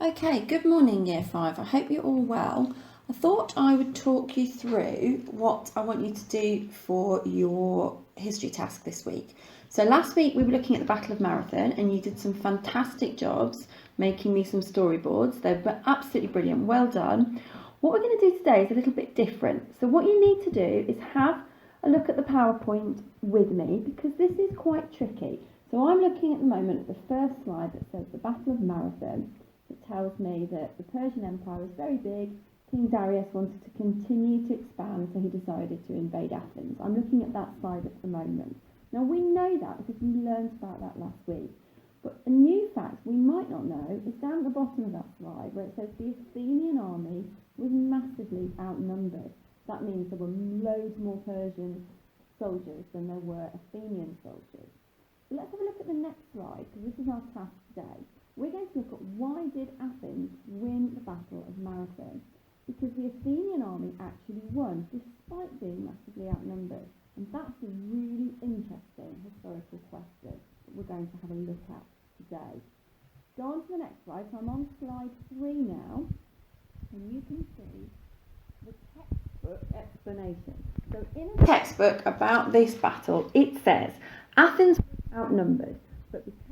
Okay, good morning Year 5. I hope you're all well. I thought I would talk you through what I want you to do for your history task this week. So last week we were looking at the Battle of Marathon and you did some fantastic jobs making me some storyboards. They were absolutely brilliant, well done. What we're going to do today is a little bit different. So what you need to do is have a look at the PowerPoint with me because this is quite tricky. So I'm looking at the moment at the first slide that says the Battle of Marathon. It tells me that the Persian Empire was very big. King Darius wanted to continue to expand, so he decided to invade Athens. I'm looking at that slide at the moment. Now we know that because we learned about that last week. But a new fact we might not know is down at the bottom of that slide where it says the Athenian army was massively outnumbered. That means there were loads more Persian soldiers than there were Athenian soldiers. So let's have a look at the next slide because this is our task today. We're going to look at why did Athens win the Battle of Marathon? Because the Athenian army actually won, despite being massively outnumbered. And that's a really interesting historical question that we're going to have a look at today. Go on to the next slide. So I'm on slide 3 now, and you can see the textbook explanation. So in a textbook about this battle, it says Athens was outnumbered, but because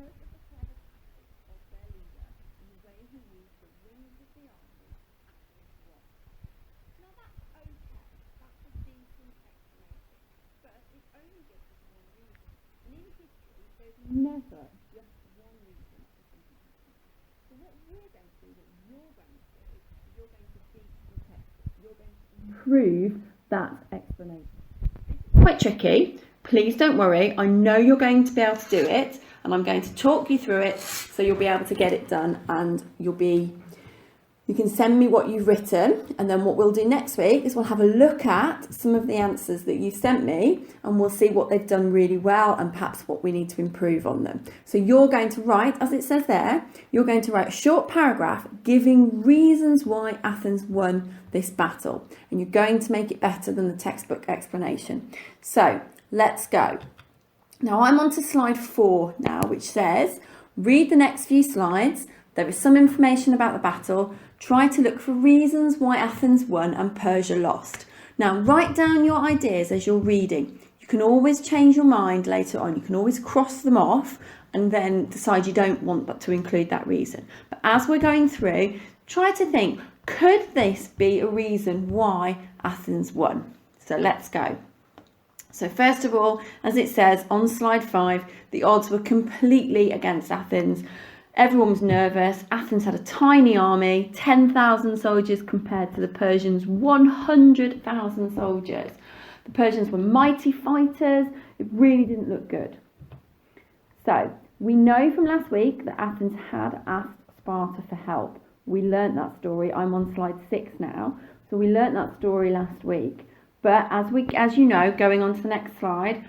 never just one reason for something happening. So what we're going to do, what you're going to do, is you're going to beat the textbook. You're going to improve that explanation. It's quite tricky. Please don't worry. I know you're going to be able to do it, and I'm going to talk you through it so you'll be able to get it done, and you can send me what you've written, and then what we'll do next week is we'll have a look at some of the answers that you've sent me and we'll see what they've done really well and perhaps what we need to improve on them. So you're going to write, as it says there, you're going to write a short paragraph giving reasons why Athens won this battle, and you're going to make it better than the textbook explanation. So let's go. Now I'm on to slide 4 now, which says, read the next few slides. There is some information about the battle. Try to look for reasons why Athens won and Persia lost. Now, write down your ideas as you're reading. You can always change your mind later on. You can always cross them off and then decide you don't want to include that reason. But as we're going through, try to think, could this be a reason why Athens won? So let's go. So first of all, as it says on slide 5, the odds were completely against Athens. Everyone was nervous. Athens had a tiny army, 10,000 soldiers compared to the Persians' 100,000 soldiers. The Persians were mighty fighters. It really didn't look good. So we know from last week that Athens had asked Sparta for help. We learnt that story. I'm on slide 6 now. So we learnt that story last week. But as you know, going on to the next slide,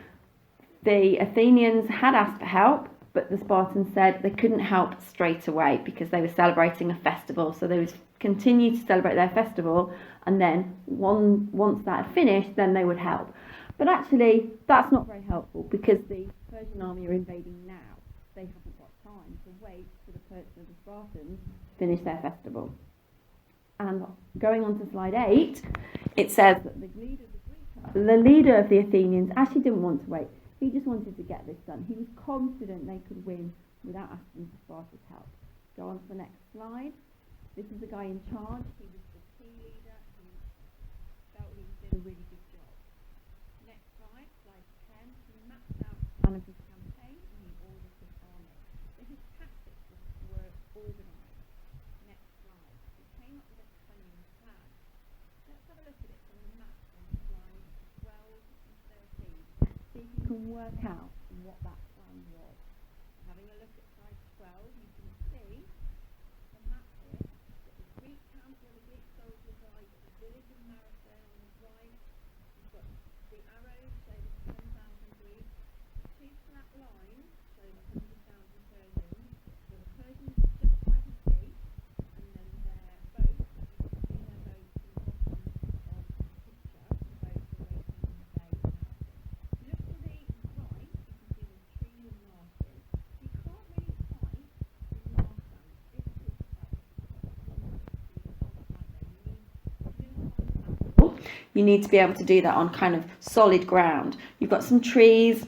the Athenians had asked for help, but the Spartans said they couldn't help straight away because they were celebrating a festival. So they would continue to celebrate their festival, and then once that had finished, then they would help. But actually, that's not very helpful because the Persian army are invading now. They haven't got time to wait for the Spartans to finish their festival. And going on to slide 8, it says that the leader of the Athenians actually didn't want to wait. He just wanted to get this done. He was confident they could win without asking for Sparta's help. Go on to the next slide. This is the guy in charge. He was the team leader. He felt he was doing a really good job. Next slide, slide 10. He mapped out the plan of his campaign and he ordered his army. So his tactics were organised. Next slide. He came up with a cunning plan. Let's have a look at it from the map on slide 12 and 13. See if you can work out what that plan was. Having a look at slide 12, you can see the map here that the Greek camp where the Greek soldiers are, you've got the village of Marathon on the right, you've got the arrows, so there's 10,000 Greeks, 2 flat lines, so 100,000 Persians, so the Persians are just by the sea, and then their boats, you can see their boats in the bottom of the picture, the boats are waiting in the bay now. Look to the right, you can see the trees and marshes. You can't really fight in marshlands. It's difficult to fight. you need to be able to do that on kind of solid ground. You've got some trees,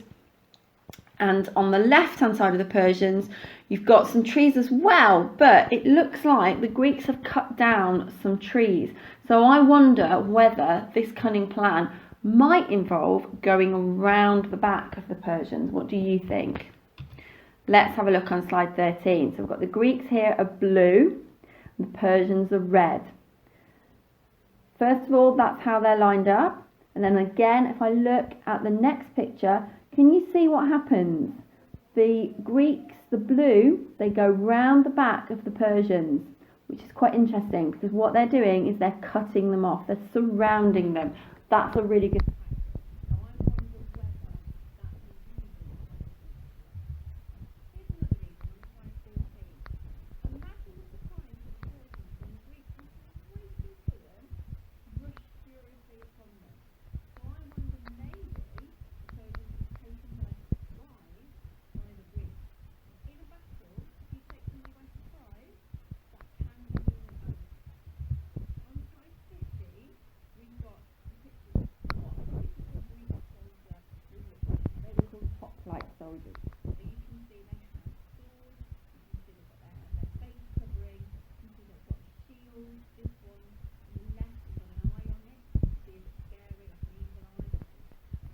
and on the left-hand side of the Persians, you've got some trees as well, but it looks like the Greeks have cut down some trees. So I wonder whether this cunning plan might involve going around the back of the Persians. What do you think? Let's have a look on slide 13. So we've got the Greeks here are blue, and the Persians are red. First of all, that's how they're lined up. And then again, if I look at the next picture, can you see what happens? The Greeks, the blue, they go round the back of the Persians, which is quite interesting because what they're doing is they're cutting them off. They're surrounding them. That's a really good. Soldiers.